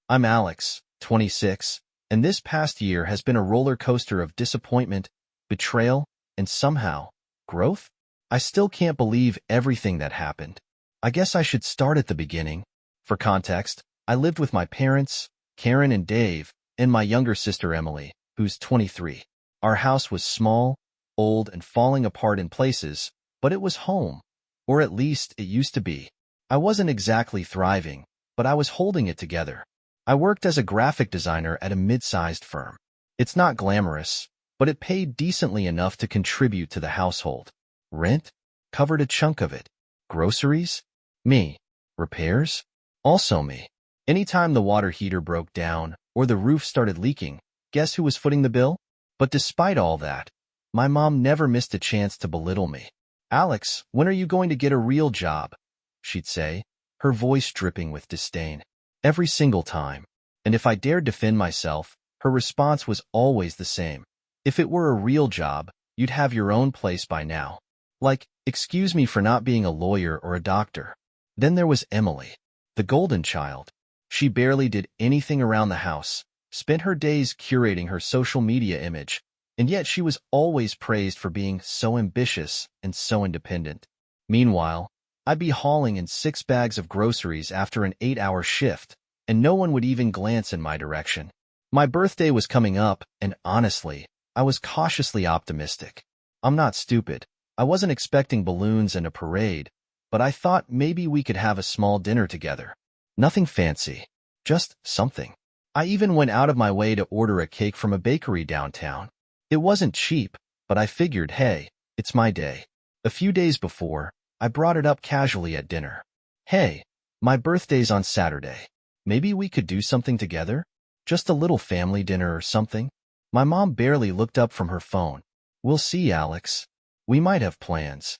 I'm Alex, 26, and this past year has been a roller coaster of disappointment, betrayal, and somehow, growth? I still can't believe everything that happened. I guess I should start at the beginning. For context, I lived with my parents, Karen and Dave, and my younger sister Emily, who's 23. Our house was small, old, and falling apart in places, but it was home. Or at least it used to be. I wasn't exactly thriving, but I was holding it together. I worked as a graphic designer at a mid-sized firm. It's not glamorous, but it paid decently enough to contribute to the household. Rent? Covered a chunk of it. Groceries? Me. Repairs? Also me. Anytime the water heater broke down or the roof started leaking, guess who was footing the bill? But despite all that, my mom never missed a chance to belittle me. "Alex, when are you going to get a real job?" she'd say, her voice dripping with disdain. Every single time. And if I dared defend myself, her response was always the same. "If it were a real job, you'd have your own place by now." Like, excuse me for not being a lawyer or a doctor. Then there was Emily, the golden child. She barely did anything around the house, spent her days curating her social media image, and yet she was always praised for being so ambitious and so independent. Meanwhile, I'd be hauling in 6 bags of groceries after an 8-hour shift, and no one would even glance in my direction. My birthday was coming up, and honestly, I was cautiously optimistic. I'm not stupid. I wasn't expecting balloons and a parade, but I thought maybe we could have a small dinner together. Nothing fancy, just something. I even went out of my way to order a cake from a bakery downtown. It wasn't cheap, but I figured, hey, it's my day. A few days before, I brought it up casually at dinner. "Hey, my birthday's on Saturday. Maybe we could do something together? Just a little family dinner or something?" My mom barely looked up from her phone. "We'll see, Alex. We might have plans."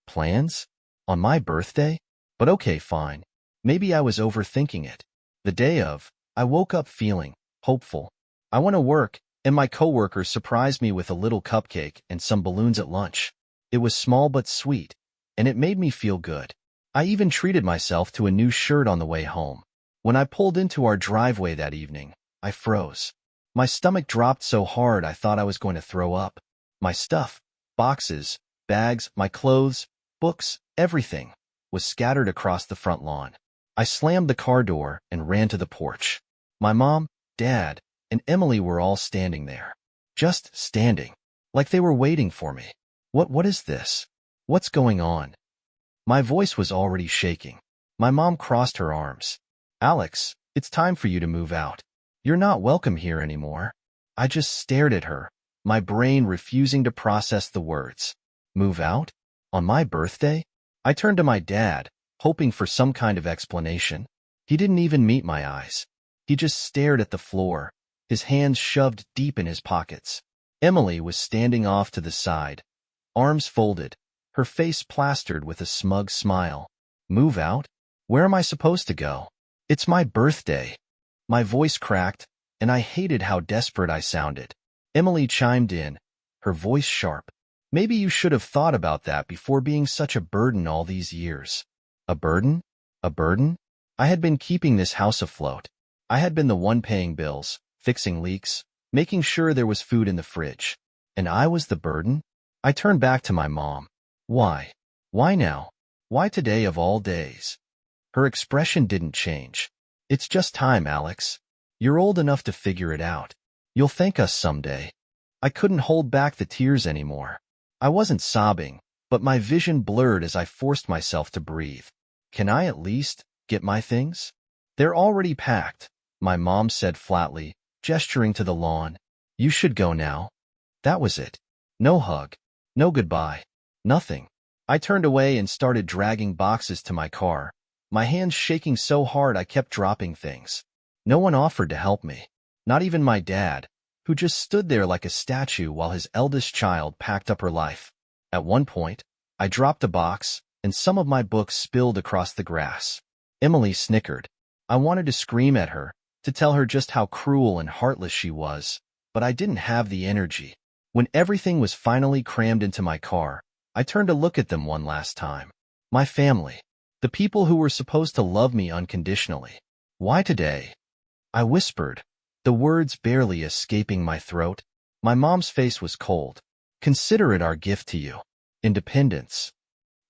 Plans? On my birthday? But okay, fine. Maybe I was overthinking it. The day of, I woke up feeling hopeful. I went to work, and my coworkers surprised me with a little cupcake and some balloons at lunch. It was small but sweet, and it made me feel good. I even treated myself to a new shirt on the way home. When I pulled into our driveway that evening, I froze. My stomach dropped so hard I thought I was going to throw up. My stuff, boxes, bags, my clothes, books, everything, was scattered across the front lawn. I slammed the car door and ran to the porch. My mom, Dad, and Emily were all standing there. Just standing. Like they were waiting for me. What is this? What's going on?" My voice was already shaking. My mom crossed her arms. "Alex, it's time for you to move out. You're not welcome here anymore." I just stared at her, my brain refusing to process the words. Move out? On my birthday? I turned to my dad, hoping for some kind of explanation. He didn't even meet my eyes. He just stared at the floor, his hands shoved deep in his pockets. Emily was standing off to the side, arms folded, her face plastered with a smug smile. "Move out? Where am I supposed to go? It's my birthday." My voice cracked, and I hated how desperate I sounded. Emily chimed in, her voice sharp. "Maybe you should have thought about that before being such a burden all these years." A burden? A burden? I had been keeping this house afloat. I had been the one paying bills, fixing leaks, making sure there was food in the fridge. And I was the burden? I turned back to my mom. "Why? Why now? Why today of all days?" Her expression didn't change. "It's just time, Alex. You're old enough to figure it out. You'll thank us someday." I couldn't hold back the tears anymore. I wasn't sobbing, but my vision blurred as I forced myself to breathe. "Can I at least get my things?" "They're already packed," my mom said flatly, gesturing to the lawn. "You should go now." That was it. No hug. No goodbye. Nothing. I turned away and started dragging boxes to my car, my hands shaking so hard I kept dropping things. No one offered to help me. Not even my dad, who just stood there like a statue while his eldest child packed up her life. At one point, I dropped a box, and some of my books spilled across the grass. Emily snickered. I wanted to scream at her, to tell her just how cruel and heartless she was, but I didn't have the energy. When everything was finally crammed into my car, I turned to look at them one last time. My family. The people who were supposed to love me unconditionally. Why today? I whispered, the words barely escaping my throat. My mom's face was cold. Consider it our gift to you. Independence.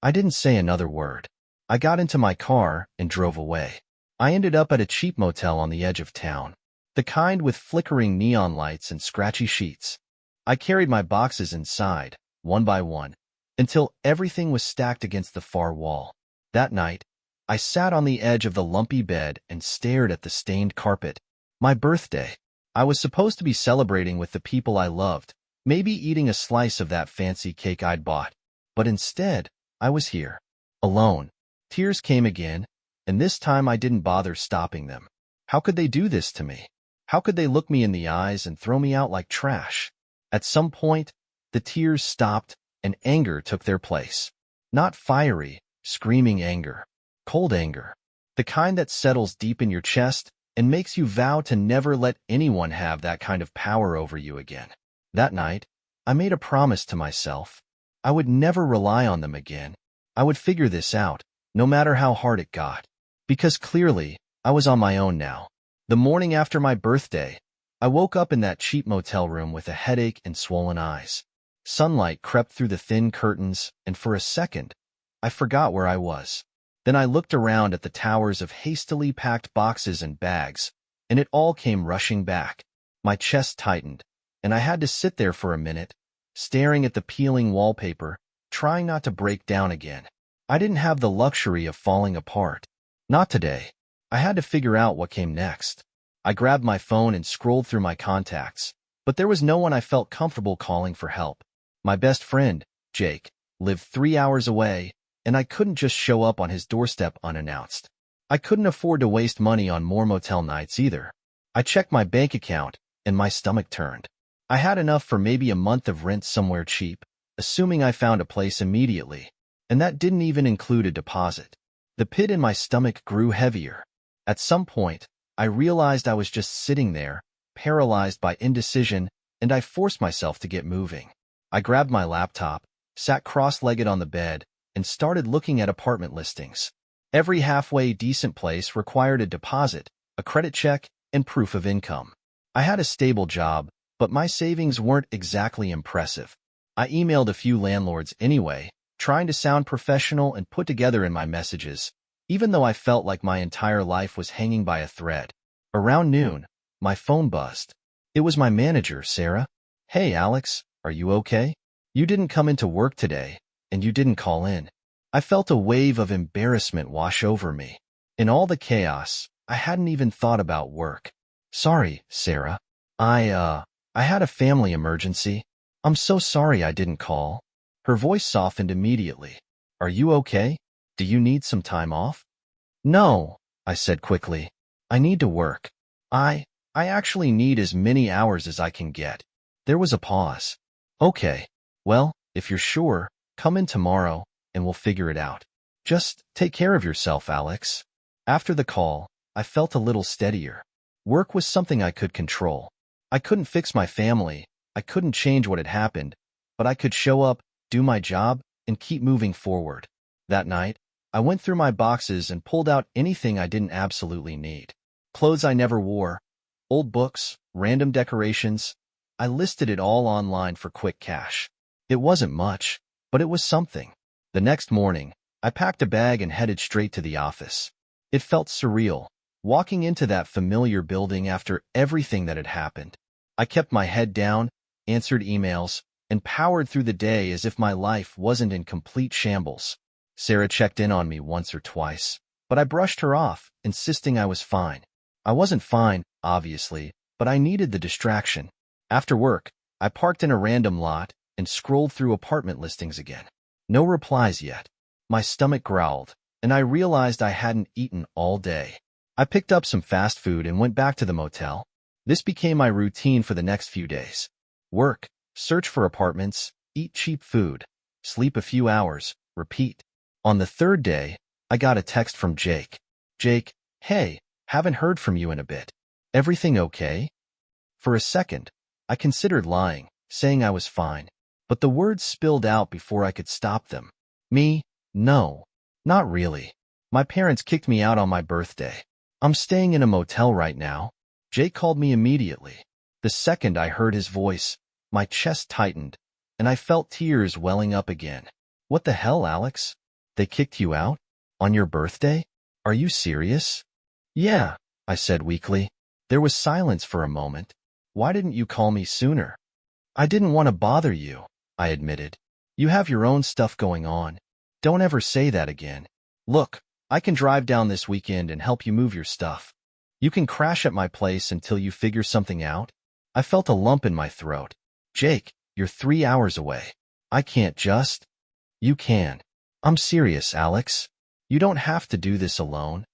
I didn't say another word. I got into my car and drove away. I ended up at a cheap motel on the edge of town, the kind with flickering neon lights and scratchy sheets. I carried my boxes inside, one by one, until everything was stacked against the far wall. That night, I sat on the edge of the lumpy bed and stared at the stained carpet. My birthday. I was supposed to be celebrating with the people I loved, maybe eating a slice of that fancy cake I'd bought. But instead, I was here, alone. Tears came again, and this time I didn't bother stopping them. How could they do this to me? How could they look me in the eyes and throw me out like trash? At some point, the tears stopped and anger took their place. Not fiery, screaming anger. Cold anger. The kind that settles deep in your chest and makes you vow to never let anyone have that kind of power over you again. That night, I made a promise to myself. I would never rely on them again. I would figure this out, no matter how hard it got. Because clearly, I was on my own now. The morning after my birthday, I woke up in that cheap motel room with a headache and swollen eyes. Sunlight crept through the thin curtains, and for a second, I forgot where I was. Then I looked around at the towers of hastily packed boxes and bags, and it all came rushing back. My chest tightened, and I had to sit there for a minute, staring at the peeling wallpaper, trying not to break down again. I didn't have the luxury of falling apart. Not today. I had to figure out what came next. I grabbed my phone and scrolled through my contacts, but there was no one I felt comfortable calling for help. My best friend, Jake, lived 3 hours away, and I couldn't just show up on his doorstep unannounced. I couldn't afford to waste money on more motel nights either. I checked my bank account, and my stomach turned. I had enough for maybe a month of rent somewhere cheap, assuming I found a place immediately, and that didn't even include a deposit. The pit in my stomach grew heavier. At some point, I realized I was just sitting there, paralyzed by indecision, and I forced myself to get moving. I grabbed my laptop, sat cross-legged on the bed, and started looking at apartment listings. Every halfway decent place required a deposit, a credit check, and proof of income. I had a stable job, but my savings weren't exactly impressive. I emailed a few landlords anyway, trying to sound professional and put together in my messages, even though I felt like my entire life was hanging by a thread. Around noon, my phone buzzed. It was my manager, Sarah. "Hey, Alex, are you okay? You didn't come into work today, and you didn't call in." I felt a wave of embarrassment wash over me. In all the chaos, I hadn't even thought about work. "Sorry, Sarah. I had a family emergency. I'm so sorry I didn't call." Her voice softened immediately. "Are you okay? Do you need some time off?" "No," I said quickly. "I need to work. I actually need as many hours as I can get." There was a pause. "Okay. Well, if you're sure, come in tomorrow, and we'll figure it out. Just take care of yourself, Alex." After the call, I felt a little steadier. Work was something I could control. I couldn't fix my family, I couldn't change what had happened, but I could show up, do my job, and keep moving forward. That night, I went through my boxes and pulled out anything I didn't absolutely need. Clothes I never wore, old books, random decorations. I listed it all online for quick cash. It wasn't much, but it was something. The next morning, I packed a bag and headed straight to the office. It felt surreal, walking into that familiar building after everything that had happened. I kept my head down, answered emails, and powered through the day as if my life wasn't in complete shambles. Sarah checked in on me once or twice, but I brushed her off, insisting I was fine. I wasn't fine, obviously, but I needed the distraction. After work, I parked in a random lot and scrolled through apartment listings again. No replies yet. My stomach growled, and I realized I hadn't eaten all day. I picked up some fast food and went back to the motel. This became my routine for the next few days. Work, search for apartments, eat cheap food, sleep a few hours, repeat. On the third day, I got a text from Jake. "Jake, hey, haven't heard from you in a bit. Everything okay?" For a second, I considered lying, saying I was fine, but the words spilled out before I could stop them. "Me? No. Not really. My parents kicked me out on my birthday. I'm staying in a motel right now. Jake called me immediately. The second I heard his voice, my chest tightened, and I felt tears welling up again. What the hell, Alex? They kicked you out? On your birthday? Are you serious? Yeah, I said weakly. There was silence for a moment. Why didn't you call me sooner? I didn't want to bother you, I admitted. You have your own stuff going on. Don't ever say that again. Look, I can drive down this weekend and help you move your stuff. You can crash at my place until you figure something out. I felt a lump in my throat. Jake, you're 3 hours away. I can't just. You can. I'm serious, Alex. You don't have to do this alone.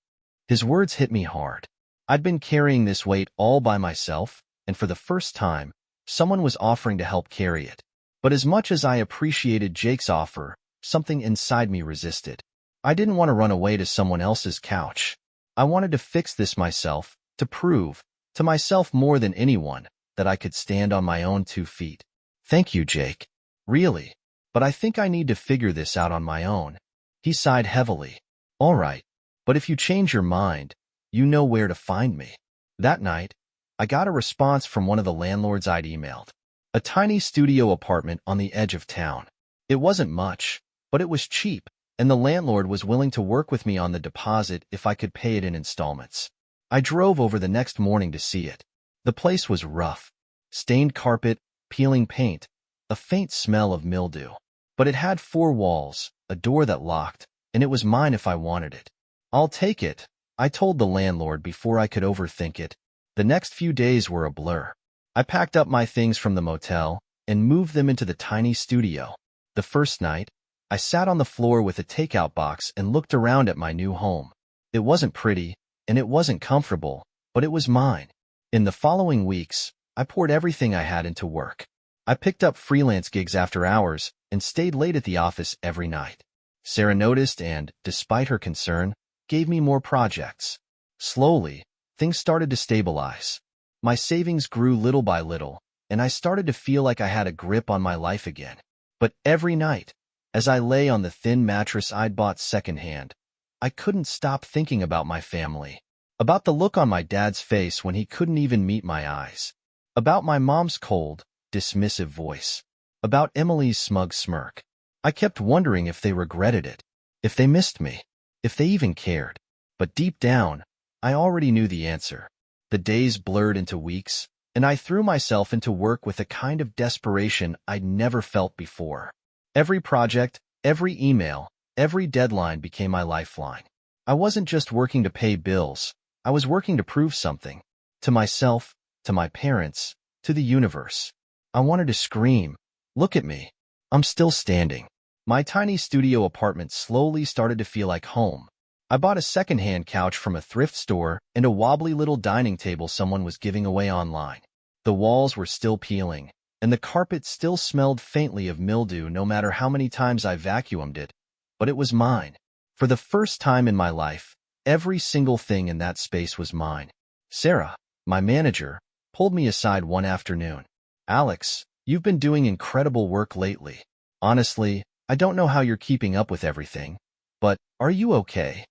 His words hit me hard. I'd been carrying this weight all by myself, and for the first time, someone was offering to help carry it. But as much as I appreciated Jake's offer, something inside me resisted. I didn't want to run away to someone else's couch. I wanted to fix this myself, to prove, to myself more than anyone, that I could stand on my own 2 feet. Thank you, Jake. Really. But I think I need to figure this out on my own. He sighed heavily. All right. But if you change your mind, you know where to find me. That night, I got a response from one of the landlords I'd emailed. A tiny studio apartment on the edge of town. It wasn't much, but it was cheap, and the landlord was willing to work with me on the deposit if I could pay it in installments. I drove over the next morning to see it. The place was rough. Stained carpet, peeling paint, a faint smell of mildew. But it had 4 walls, a door that locked, and it was mine if I wanted it. I'll take it, I told the landlord before I could overthink it. The next few days were a blur. I packed up my things from the motel and moved them into the tiny studio. The first night, I sat on the floor with a takeout box and looked around at my new home. It wasn't pretty, and it wasn't comfortable, but it was mine. In the following weeks, I poured everything I had into work. I picked up freelance gigs after hours and stayed late at the office every night. Sarah noticed and, despite her concern, gave me more projects. Slowly, things started to stabilize. My savings grew little by little, and I started to feel like I had a grip on my life again. But every night, as I lay on the thin mattress I'd bought secondhand, I couldn't stop thinking about my family. About the look on my dad's face when he couldn't even meet my eyes. About my mom's cold, dismissive voice. About Emily's smug smirk. I kept wondering if they regretted it, if they missed me, if they even cared. But deep down, I already knew the answer. The days blurred into weeks, and I threw myself into work with a kind of desperation I'd never felt before. Every project, every email, every deadline became my lifeline. I wasn't just working to pay bills, I was working to prove something. To myself, to my parents, to the universe. I wanted to scream, look at me. I'm still standing. My tiny studio apartment slowly started to feel like home. I bought a second-hand couch from a thrift store and a wobbly little dining table someone was giving away online. The walls were still peeling, and the carpet still smelled faintly of mildew no matter how many times I vacuumed it, but it was mine. For the first time in my life, every single thing in that space was mine. Sarah, my manager, pulled me aside one afternoon. Alex, you've been doing incredible work lately. Honestly, I don't know how you're keeping up with everything, but are you okay?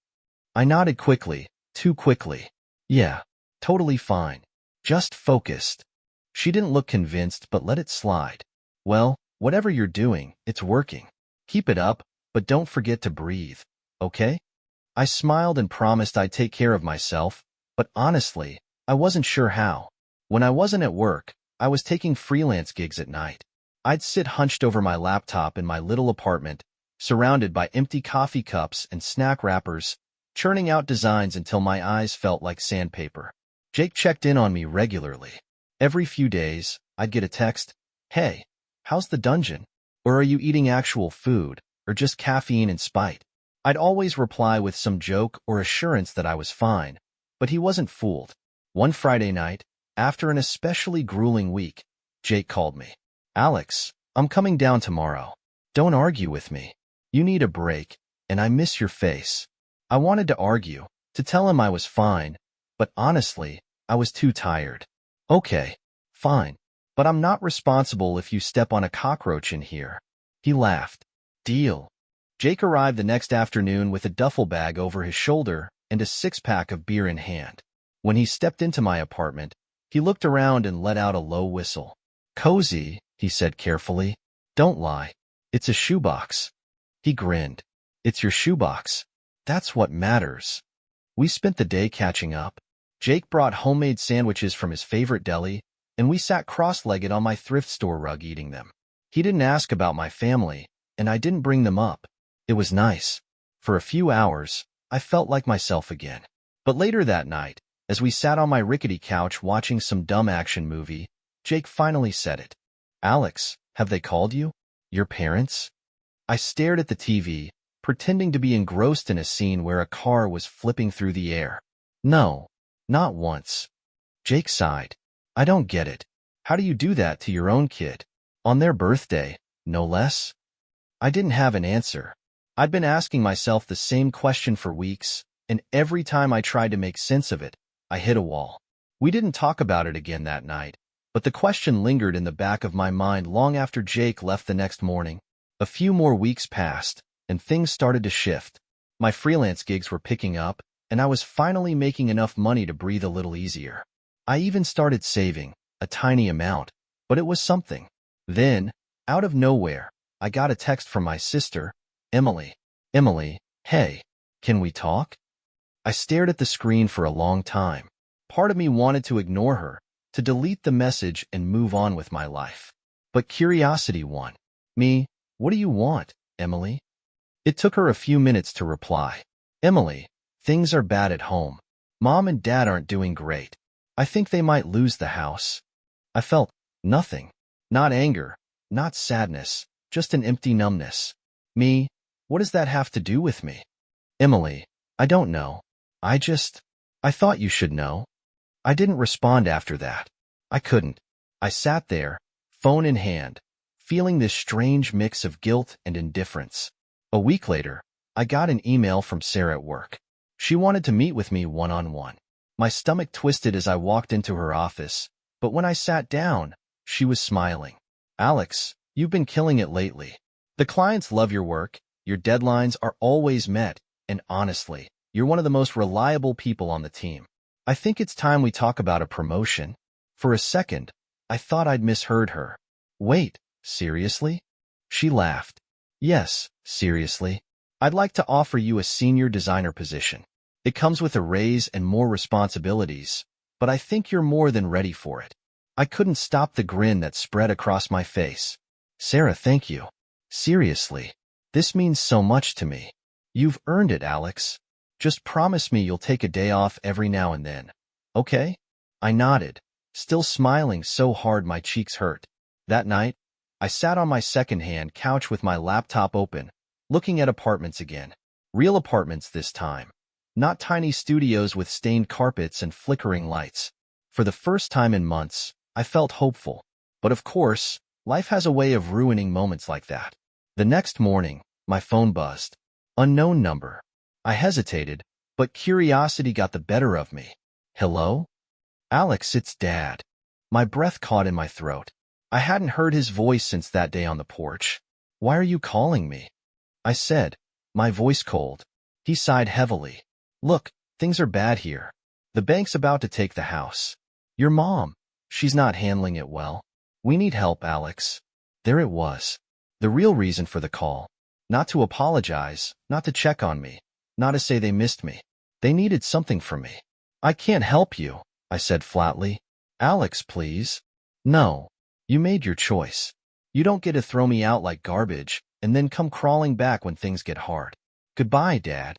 I nodded quickly, too quickly. Yeah, totally fine. Just focused. She didn't look convinced but let it slide. Well, whatever you're doing, it's working. Keep it up, but don't forget to breathe, okay? I smiled and promised I'd take care of myself, but honestly, I wasn't sure how. When I wasn't at work, I was taking freelance gigs at night. I'd sit hunched over my laptop in my little apartment, surrounded by empty coffee cups and snack wrappers, churning out designs until my eyes felt like sandpaper. Jake checked in on me regularly. Every few days, I'd get a text, "Hey, how's the dungeon? Or are you eating actual food, or just caffeine and spite?" I'd always reply with some joke or assurance that I was fine, but he wasn't fooled. One Friday night, after an especially grueling week, Jake called me. "Alex, I'm coming down tomorrow. Don't argue with me. You need a break, and I miss your face." I wanted to argue, to tell him I was fine, but honestly, I was too tired. "Okay, fine, but I'm not responsible if you step on a cockroach in here." He laughed. "Deal." Jake arrived the next afternoon with a duffel bag over his shoulder and a 6-pack of beer in hand. When he stepped into my apartment, he looked around and let out a low whistle. "Cozy," he said carefully. "Don't lie. It's a shoebox." He grinned. "It's your shoebox. That's what matters." We spent the day catching up. Jake brought homemade sandwiches from his favorite deli, and we sat cross-legged on my thrift store rug eating them. He didn't ask about my family, and I didn't bring them up. It was nice. For a few hours, I felt like myself again. But later that night, as we sat on my rickety couch watching some dumb action movie, Jake finally said it. "Alex, have they called you? Your parents?" I stared at the TV, pretending to be engrossed in a scene where a car was flipping through the air. "No, not once." Jake sighed. "I don't get it. How do you do that to your own kid? On their birthday, no less?" I didn't have an answer. I'd been asking myself the same question for weeks, and every time I tried to make sense of it, I hit a wall. We didn't talk about it again that night, but the question lingered in the back of my mind long after Jake left the next morning. A few more weeks passed, and things started to shift. My freelance gigs were picking up, and I was finally making enough money to breathe a little easier. I even started saving, a tiny amount, but it was something. Then, out of nowhere, I got a text from my sister, Emily. "Emily, hey, can we talk?" I stared at the screen for a long time. Part of me wanted to ignore her, to delete the message and move on with my life. But curiosity won. "Me, what do you want, Emily?" It took her a few minutes to reply. "Emily, things are bad at home. Mom and Dad aren't doing great. I think they might lose the house." I felt nothing. Not anger, not sadness, just an empty numbness. "Me, what does that have to do with me?" "Emily, I don't know. I thought you should know." I didn't respond after that. I couldn't. I sat there, phone in hand, feeling this strange mix of guilt and indifference. A week later, I got an email from Sarah at work. She wanted to meet with me one-on-one. My stomach twisted as I walked into her office, but when I sat down, she was smiling. "Alex, you've been killing it lately. The clients love your work, your deadlines are always met, and honestly, you're one of the most reliable people on the team. I think it's time we talk about a promotion." For a second, I thought I'd misheard her. "Wait, seriously?" She laughed. "Yes, seriously. I'd like to offer you a senior designer position. It comes with a raise and more responsibilities, but I think you're more than ready for it." I couldn't stop the grin that spread across my face. "Sarah, thank you. Seriously, this means so much to me. You've earned it, Alex. Just promise me you'll take a day off every now and then. Okay?" I nodded, still smiling so hard my cheeks hurt. That night, I sat on my second-hand couch with my laptop open, looking at apartments again. Real apartments this time. Not tiny studios with stained carpets and flickering lights. For the first time in months, I felt hopeful. But of course, life has a way of ruining moments like that. The next morning, my phone buzzed. Unknown number. I hesitated, but curiosity got the better of me. "Hello?" "Alex, it's Dad." My breath caught in my throat. I hadn't heard his voice since that day on the porch. "Why are you calling me?" I said, my voice cold. He sighed heavily. "Look, things are bad here. The bank's about to take the house. Your mom, she's not handling it well. We need help, Alex." There it was. The real reason for the call. Not to apologize, not to check on me, not to say they missed me. They needed something from me. "I can't help you," I said flatly. "Alex, please." "No. You made your choice. You don't get to throw me out like garbage and then come crawling back when things get hard. Goodbye, Dad."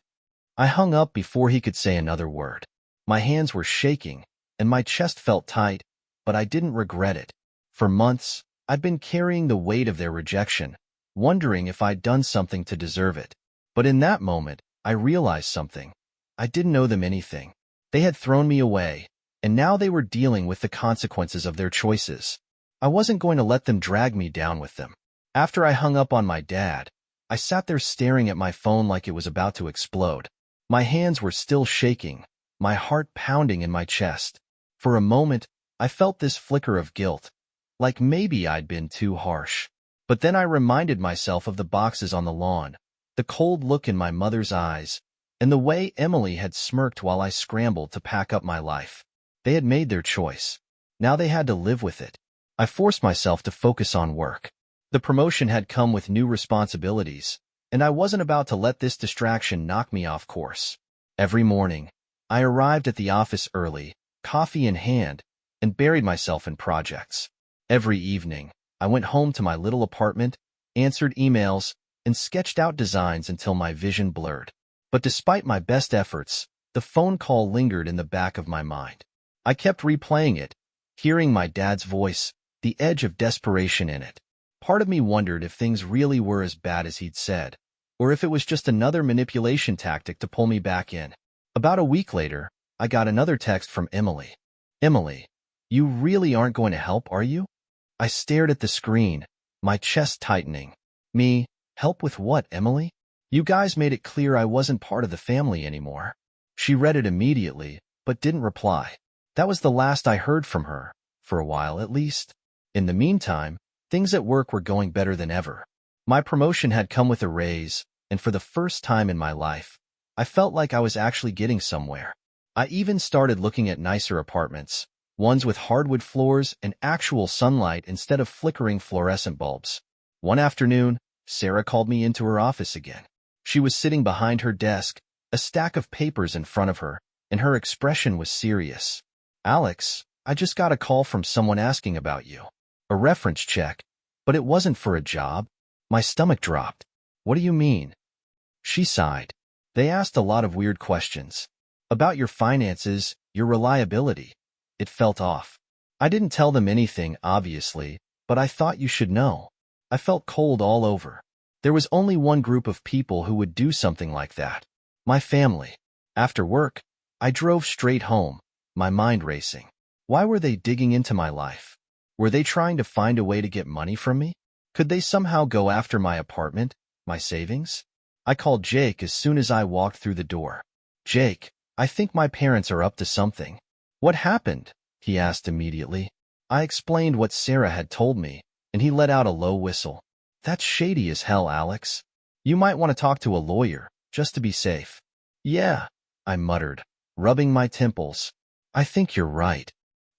I hung up before he could say another word. My hands were shaking, and my chest felt tight, but I didn't regret it. For months, I'd been carrying the weight of their rejection, wondering if I'd done something to deserve it. But in that moment, I realized something. I didn't owe them anything. They had thrown me away, and now they were dealing with the consequences of their choices. I wasn't going to let them drag me down with them. After I hung up on my dad, I sat there staring at my phone like it was about to explode. My hands were still shaking, my heart pounding in my chest. For a moment, I felt this flicker of guilt, like maybe I'd been too harsh. But then I reminded myself of the boxes on the lawn, the cold look in my mother's eyes, and the way Emily had smirked while I scrambled to pack up my life. They had made their choice. Now they had to live with it. I forced myself to focus on work. The promotion had come with new responsibilities, and I wasn't about to let this distraction knock me off course. Every morning, I arrived at the office early, coffee in hand, and buried myself in projects. Every evening, I went home to my little apartment, answered emails, and sketched out designs until my vision blurred. But despite my best efforts, the phone call lingered in the back of my mind. I kept replaying it, hearing my dad's voice, the edge of desperation in it. Part of me wondered if things really were as bad as he'd said, or if it was just another manipulation tactic to pull me back in. About a week later, I got another text from Emily. "Emily, you really aren't going to help, are you?" I stared at the screen, my chest tightening. Me, help with what, Emily? You guys made it clear I wasn't part of the family anymore. She read it immediately, but didn't reply. That was the last I heard from her, for a while at least. In the meantime, things at work were going better than ever. My promotion had come with a raise, and for the first time in my life, I felt like I was actually getting somewhere. I even started looking at nicer apartments, ones with hardwood floors and actual sunlight instead of flickering fluorescent bulbs. One afternoon, Sarah called me into her office again. She was sitting behind her desk, a stack of papers in front of her, and her expression was serious. "Alex, I just got a call from someone asking about you. A reference check, but it wasn't for a job." My stomach dropped. "What do you mean?" She sighed. "They asked a lot of weird questions. About your finances, your reliability." It felt off. I didn't tell them anything, obviously, but I thought you should know. I felt cold all over. There was only one group of people who would do something like that. My family. After work, I drove straight home, my mind racing. Why were they digging into my life? Were they trying to find a way to get money from me? Could they somehow go after my apartment, my savings? I called Jake as soon as I walked through the door. "Jake, I think my parents are up to something." "What happened?" he asked immediately. I explained what Sarah had told me, and he let out a low whistle. "That's shady as hell, Alex. You might want to talk to a lawyer, just to be safe." "Yeah," I muttered, rubbing my temples. "I think you're right."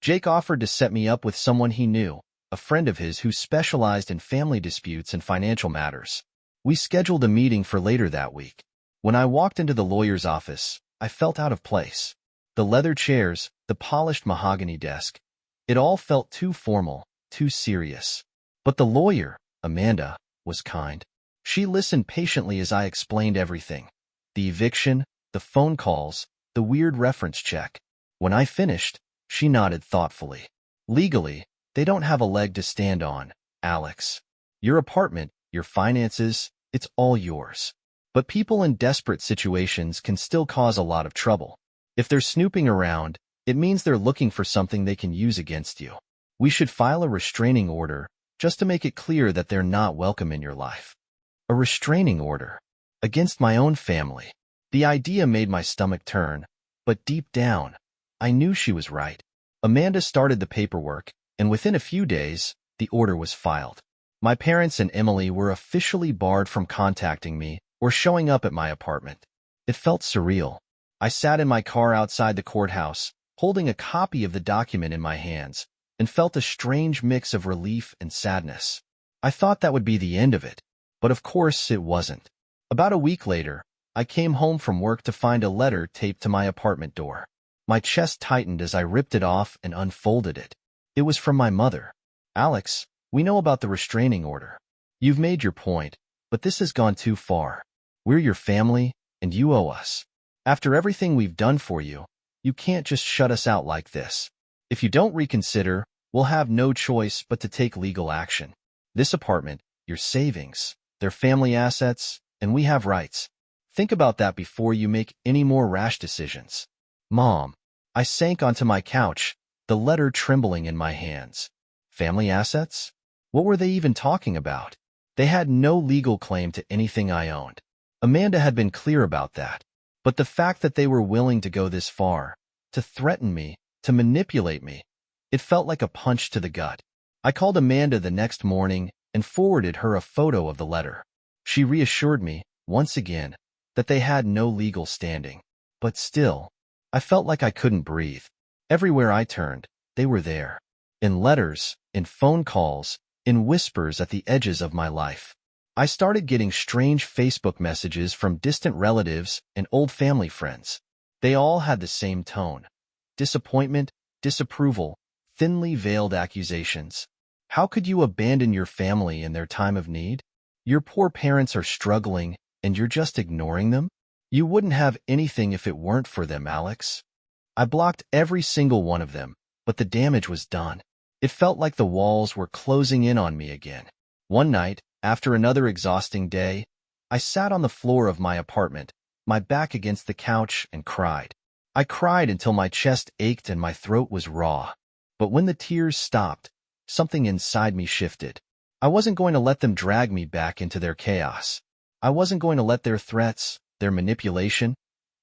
Jake offered to set me up with someone he knew, a friend of his who specialized in family disputes and financial matters. We scheduled a meeting for later that week. When I walked into the lawyer's office, I felt out of place. The leather chairs, the polished mahogany desk, it all felt too formal, too serious. But the lawyer, Amanda, was kind. She listened patiently as I explained everything. The eviction, the phone calls, the weird reference check. When I finished, she nodded thoughtfully. "Legally, they don't have a leg to stand on, Alex. Your apartment, your finances, it's all yours. But people in desperate situations can still cause a lot of trouble. If they're snooping around, it means they're looking for something they can use against you. We should file a restraining order, just to make it clear that they're not welcome in your life." A restraining order? Against my own family? The idea made my stomach turn, but deep down, I knew she was right. Amanda started the paperwork, and within a few days, the order was filed. My parents and Emily were officially barred from contacting me or showing up at my apartment. It felt surreal. I sat in my car outside the courthouse, holding a copy of the document in my hands, and felt a strange mix of relief and sadness. I thought that would be the end of it, but of course it wasn't. About a week later, I came home from work to find a letter taped to my apartment door. My chest tightened as I ripped it off and unfolded it. It was from my mother. "Alex, we know about the restraining order. You've made your point, but this has gone too far. We're your family, and you owe us. After everything we've done for you, you can't just shut us out like this. If you don't reconsider, we'll have no choice but to take legal action. This apartment, your savings, their family assets, and we have rights. Think about that before you make any more rash decisions." "Mom." I sank onto my couch, the letter trembling in my hands. Family assets? What were they even talking about? They had no legal claim to anything I owned. Amanda had been clear about that. But the fact that they were willing to go this far, to threaten me, to manipulate me, it felt like a punch to the gut. I called Amanda the next morning and forwarded her a photo of the letter. She reassured me, once again, that they had no legal standing. But still, I felt like I couldn't breathe. Everywhere I turned, they were there. In letters, in phone calls, in whispers at the edges of my life. I started getting strange Facebook messages from distant relatives and old family friends. They all had the same tone. Disappointment, disapproval, thinly veiled accusations. How could you abandon your family in their time of need? Your poor parents are struggling, and you're just ignoring them? You wouldn't have anything if it weren't for them, Alex. I blocked every single one of them, but the damage was done. It felt like the walls were closing in on me again. One night, after another exhausting day, I sat on the floor of my apartment, my back against the couch, and cried. I cried until my chest ached and my throat was raw. But when the tears stopped, something inside me shifted. I wasn't going to let them drag me back into their chaos. I wasn't going to let their threats, their manipulation,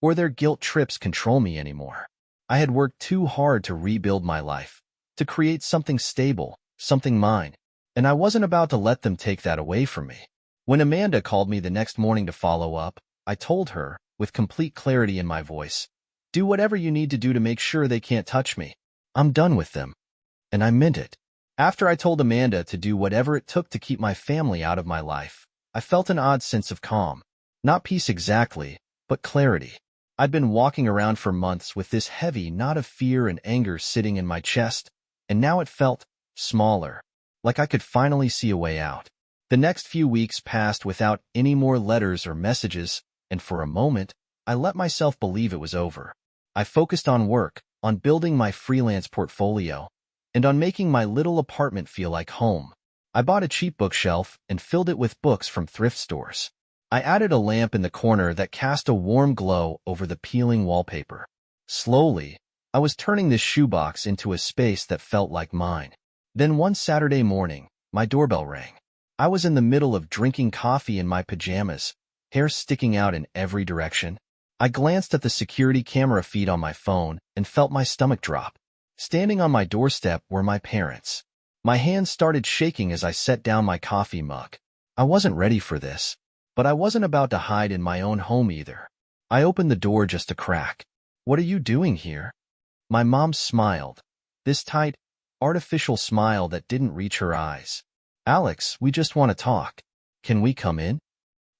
or their guilt trips control me anymore. I had worked too hard to rebuild my life, to create something stable, something mine, and I wasn't about to let them take that away from me. When Amanda called me the next morning to follow up, I told her, with complete clarity in my voice, do whatever you need to do to make sure they can't touch me. I'm done with them. And I meant it. After I told Amanda to do whatever it took to keep my family out of my life, I felt an odd sense of calm. Not peace exactly, but clarity. I'd been walking around for months with this heavy knot of fear and anger sitting in my chest, and now it felt smaller, like I could finally see a way out. The next few weeks passed without any more letters or messages, and for a moment, I let myself believe it was over. I focused on work, on building my freelance portfolio, and on making my little apartment feel like home. I bought a cheap bookshelf and filled it with books from thrift stores. I added a lamp in the corner that cast a warm glow over the peeling wallpaper. Slowly, I was turning this shoebox into a space that felt like mine. Then one Saturday morning, my doorbell rang. I was in the middle of drinking coffee in my pajamas, hair sticking out in every direction. I glanced at the security camera feed on my phone and felt my stomach drop. Standing on my doorstep were my parents. My hands started shaking as I set down my coffee mug. I wasn't ready for this. But I wasn't about to hide in my own home either. I opened the door just a crack. What are you doing here? My mom smiled, this tight, artificial smile that didn't reach her eyes. Alex, we just want to talk. Can we come in?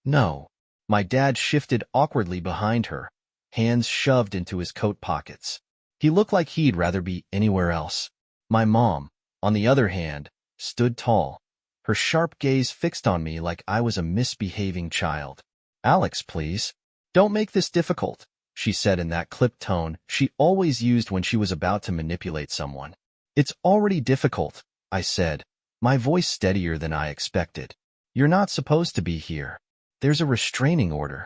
No. My dad shifted awkwardly behind her, hands shoved into his coat pockets. He looked like he'd rather be anywhere else. My mom, on the other hand, stood tall, her sharp gaze fixed on me like I was a misbehaving child. Alex, please. Don't make this difficult, she said in that clipped tone she always used when she was about to manipulate someone. It's already difficult, I said, my voice steadier than I expected. You're not supposed to be here. There's a restraining order.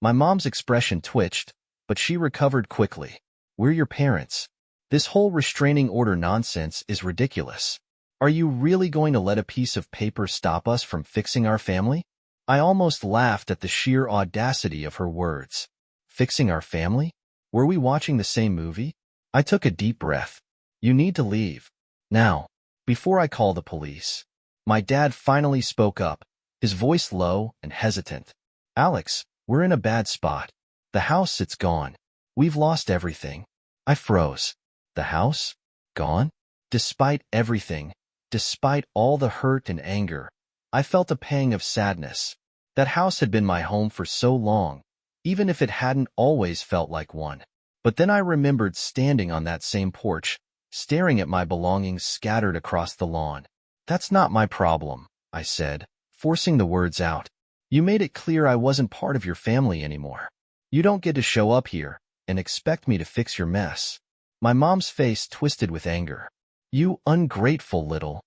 My mom's expression twitched, but she recovered quickly. We're your parents. This whole restraining order nonsense is ridiculous. Are you really going to let a piece of paper stop us from fixing our family? I almost laughed at the sheer audacity of her words. Fixing our family? Were we watching the same movie? I took a deep breath. You need to leave. Now, before I call the police. My dad finally spoke up, his voice low and hesitant. Alex, we're in a bad spot. The house, it's gone. We've lost everything. I froze. The house? Gone? Despite everything, despite all the hurt and anger, I felt a pang of sadness. That house had been my home for so long, even if it hadn't always felt like one. But then I remembered standing on that same porch, staring at my belongings scattered across the lawn. That's not my problem, I said, forcing the words out. You made it clear I wasn't part of your family anymore. You don't get to show up here and expect me to fix your mess. My mom's face twisted with anger. You ungrateful little.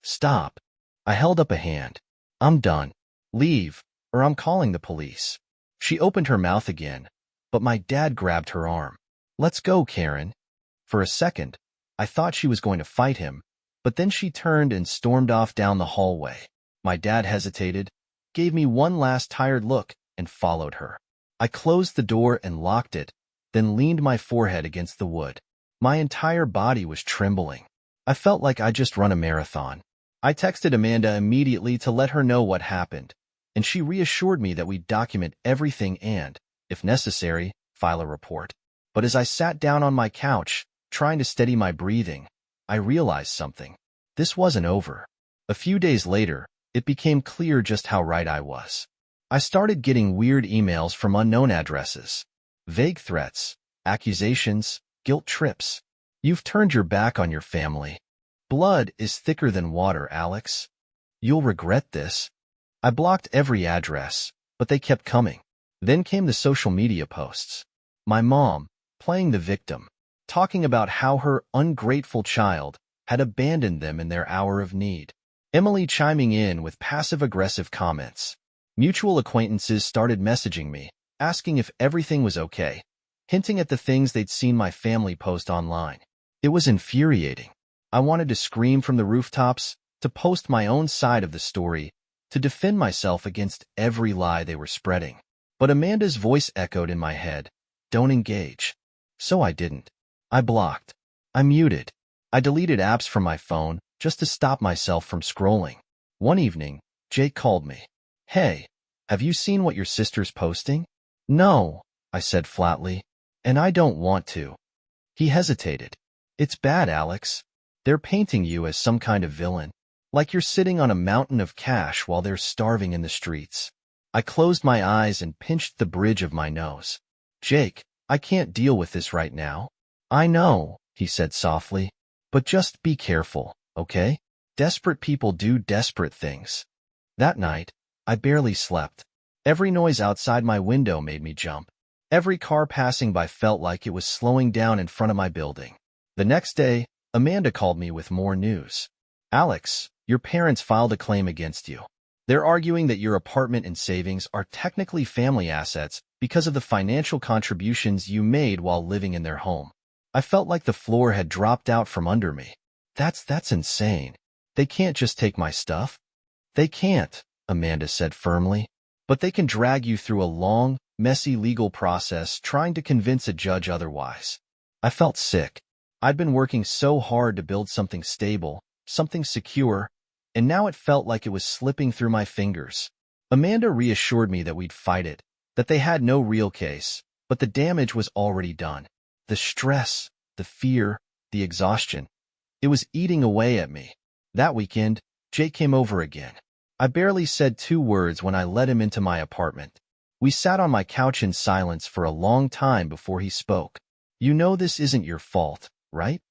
Stop. I held up a hand. I'm done. Leave, or I'm calling the police. She opened her mouth again, but my dad grabbed her arm. Let's go, Karen. For a second, I thought she was going to fight him, but then she turned and stormed off down the hallway. My dad hesitated, gave me one last tired look, and followed her. I closed the door and locked it, then leaned my forehead against the wood. My entire body was trembling. I felt like I'd just run a marathon. I texted Amanda immediately to let her know what happened, and she reassured me that we'd document everything and, if necessary, file a report. But as I sat down on my couch, trying to steady my breathing, I realized something. This wasn't over. A few days later, it became clear just how right I was. I started getting weird emails from unknown addresses. Vague threats, accusations, guilt trips. You've turned your back on your family. Blood is thicker than water, Alex. You'll regret this. I blocked every address, but they kept coming. Then came the social media posts. My mom, playing the victim, talking about how her ungrateful child had abandoned them in their hour of need. Emily chiming in with passive-aggressive comments. Mutual acquaintances started messaging me, asking if everything was okay, hinting at the things they'd seen my family post online. It was infuriating. I wanted to scream from the rooftops, to post my own side of the story, to defend myself against every lie they were spreading. But Amanda's voice echoed in my head, "Don't engage." So I didn't. I blocked. I muted. I deleted apps from my phone just to stop myself from scrolling. One evening, Jake called me. "Hey, have you seen what your sister's posting?" "No," I said flatly, "and I don't want to." He hesitated. "It's bad, Alex. They're painting you as some kind of villain, like you're sitting on a mountain of cash while they're starving in the streets." I closed my eyes and pinched the bridge of my nose. "Jake, I can't deal with this right now." "I know," he said softly, "but just be careful, okay? Desperate people do desperate things." That night, I barely slept. Every noise outside my window made me jump. Every car passing by felt like it was slowing down in front of my building. The next day, Amanda called me with more news. "Alex, your parents filed a claim against you. They're arguing that your apartment and savings are technically family assets because of the financial contributions you made while living in their home." I felt like the floor had dropped out from under me. That's insane. They can't just take my stuff." "They can't," Amanda said firmly, "but they can drag you through a long, messy legal process trying to convince a judge otherwise." I felt sick. I'd been working so hard to build something stable, something secure, and now it felt like it was slipping through my fingers. Amanda reassured me that we'd fight it, that they had no real case, but the damage was already done. The stress, the fear, the exhaustion. It was eating away at me. That weekend, Jake came over again. I barely said 2 words when I let him into my apartment. We sat on my couch in silence for a long time before he spoke. "You know this isn't your fault, right?"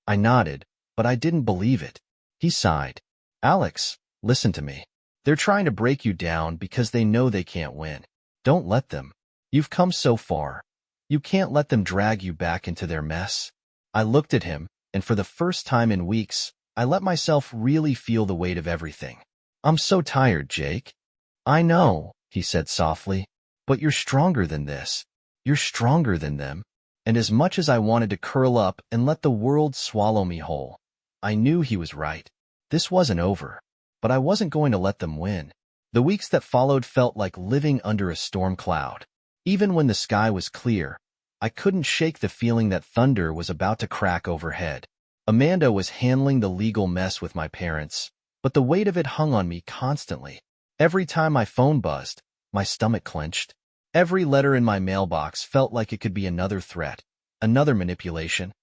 I nodded, but I didn't believe it. He sighed. "Alex, listen to me. They're trying to break you down because they know they can't win. Don't let them. You've come so far. You can't let them drag you back into their mess." I looked at him, and for the first time in weeks, I let myself really feel the weight of everything. "I'm so tired, Jake." "I know," he said softly, "but you're stronger than this. You're stronger than them." And as much as I wanted to curl up and let the world swallow me whole, I knew he was right. This wasn't over, but I wasn't going to let them win. The weeks that followed felt like living under a storm cloud. Even when the sky was clear, I couldn't shake the feeling that thunder was about to crack overhead. Amanda was handling the legal mess with my parents, but the weight of it hung on me constantly. Every time my phone buzzed, my stomach clenched. Every letter in my mailbox felt like it could be another threat, another manipulation,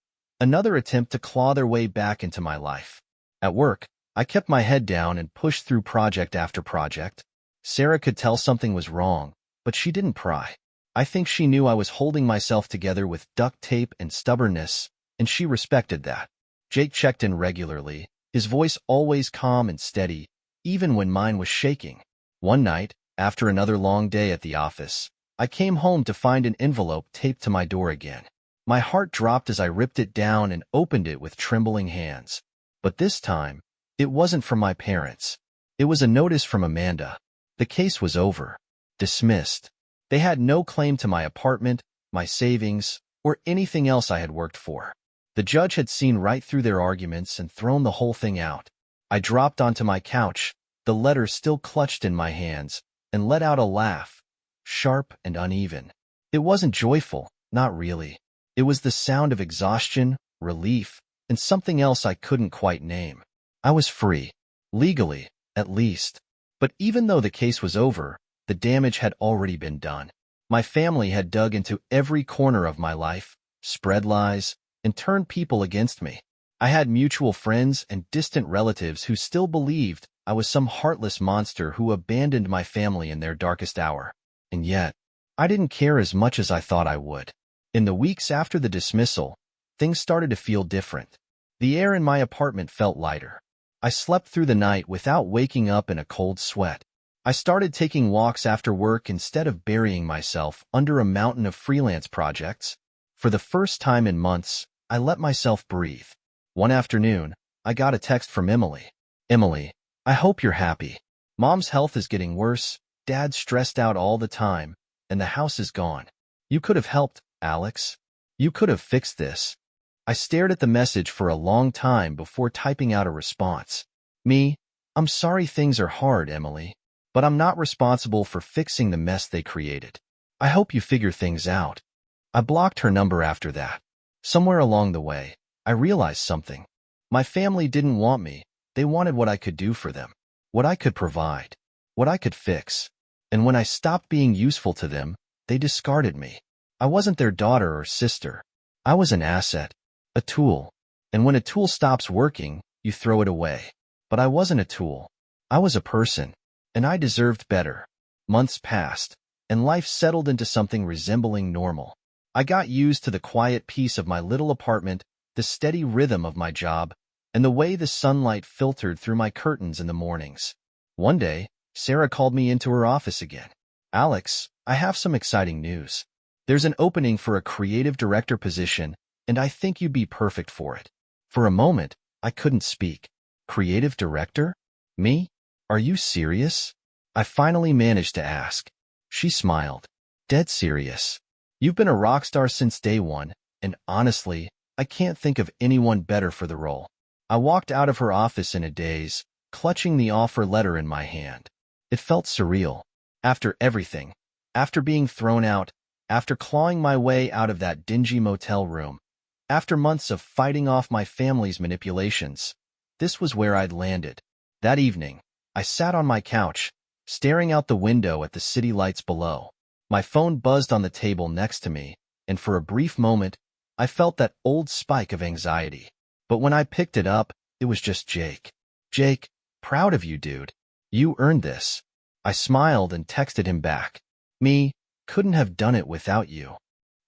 another attempt to claw their way back into my life. At work, I kept my head down and pushed through project after project. Sarah could tell something was wrong, but she didn't pry. I think she knew I was holding myself together with duct tape and stubbornness, and she respected that. Jake checked in regularly, his voice always calm and steady, even when mine was shaking. One night, after another long day at the office, I came home to find an envelope taped to my door again. My heart dropped as I ripped it down and opened it with trembling hands. But this time, it wasn't from my parents. It was a notice from Amanda. The case was over. Dismissed. They had no claim to my apartment, my savings, or anything else I had worked for. The judge had seen right through their arguments and thrown the whole thing out. I dropped onto my couch, the letter still clutched in my hands, and let out a laugh, sharp and uneven. It wasn't joyful, not really. It was the sound of exhaustion, relief, and something else I couldn't quite name. I was free. Legally, at least. But even though the case was over, the damage had already been done. My family had dug into every corner of my life, spread lies, and turned people against me. I had mutual friends and distant relatives who still believed I was some heartless monster who abandoned my family in their darkest hour. And yet, I didn't care as much as I thought I would. In the weeks after the dismissal, things started to feel different. The air in my apartment felt lighter. I slept through the night without waking up in a cold sweat. I started taking walks after work instead of burying myself under a mountain of freelance projects. For the first time in months, I let myself breathe. One afternoon, I got a text from Emily. Emily, I hope you're happy. Mom's health is getting worse, Dad's stressed out all the time, and the house is gone. You could have helped, Alex. You could have fixed this. I stared at the message for a long time before typing out a response. I'm sorry things are hard, Emily, but I'm not responsible for fixing the mess they created. I hope you figure things out. I blocked her number after that. Somewhere along the way, I realized something. My family didn't want me. They wanted what I could do for them, what I could provide, what I could fix. And when I stopped being useful to them, they discarded me. I wasn't their daughter or sister. I was an asset, a tool. And when a tool stops working, you throw it away. But I wasn't a tool. I was a person, and I deserved better. Months passed, and life settled into something resembling normal. I got used to the quiet peace of my little apartment, the steady rhythm of my job, and the way the sunlight filtered through my curtains in the mornings. One day, Sarah called me into her office again. Alex, I have some exciting news. There's an opening for a creative director position, and I think you'd be perfect for it. For a moment, I couldn't speak. Creative director? Me? Are you serious? I finally managed to ask. She smiled. Dead serious. You've been a rock star since day one, and honestly, I can't think of anyone better for the role. I walked out of her office in a daze, clutching the offer letter in my hand. It felt surreal. After everything, after being thrown out, after clawing my way out of that dingy motel room, after months of fighting off my family's manipulations, this was where I'd landed. That evening, I sat on my couch, staring out the window at the city lights below. My phone buzzed on the table next to me, and for a brief moment, I felt that old spike of anxiety. But when I picked it up, it was just Jake. Jake, proud of you, dude. You earned this. I smiled and texted him back. Couldn't have done it without you.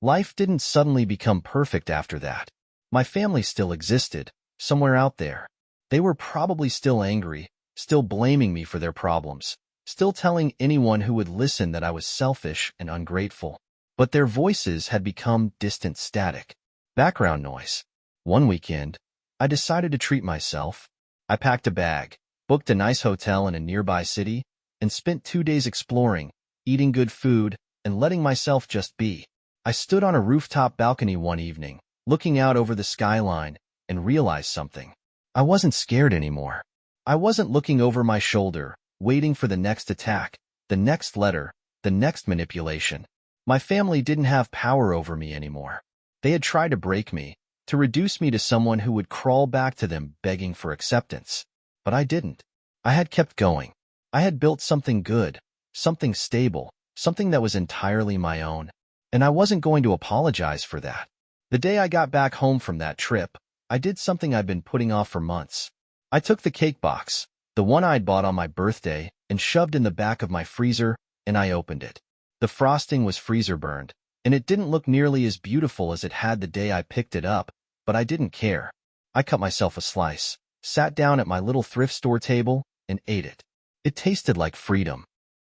Life didn't suddenly become perfect after that. My family still existed, somewhere out there. They were probably still angry, still blaming me for their problems, still telling anyone who would listen that I was selfish and ungrateful. But their voices had become distant static. Background noise. One weekend, I decided to treat myself. I packed a bag, booked a nice hotel in a nearby city, and spent 2 days exploring, eating good food, and letting myself just be. I stood on a rooftop balcony one evening, looking out over the skyline, and realized something. I wasn't scared anymore. I wasn't looking over my shoulder, waiting for the next attack, the next letter, the next manipulation. My family didn't have power over me anymore. They had tried to break me, to reduce me to someone who would crawl back to them begging for acceptance. But I didn't. I had kept going. I had built something good, something stable, something that was entirely my own. And I wasn't going to apologize for that. The day I got back home from that trip, I did something I'd been putting off for months. I took the cake box, the one I'd bought on my birthday, and shoved in the back of my freezer, and I opened it. The frosting was freezer burned, and it didn't look nearly as beautiful as it had the day I picked it up, but I didn't care. I cut myself a slice, sat down at my little thrift store table, and ate it. It tasted like freedom.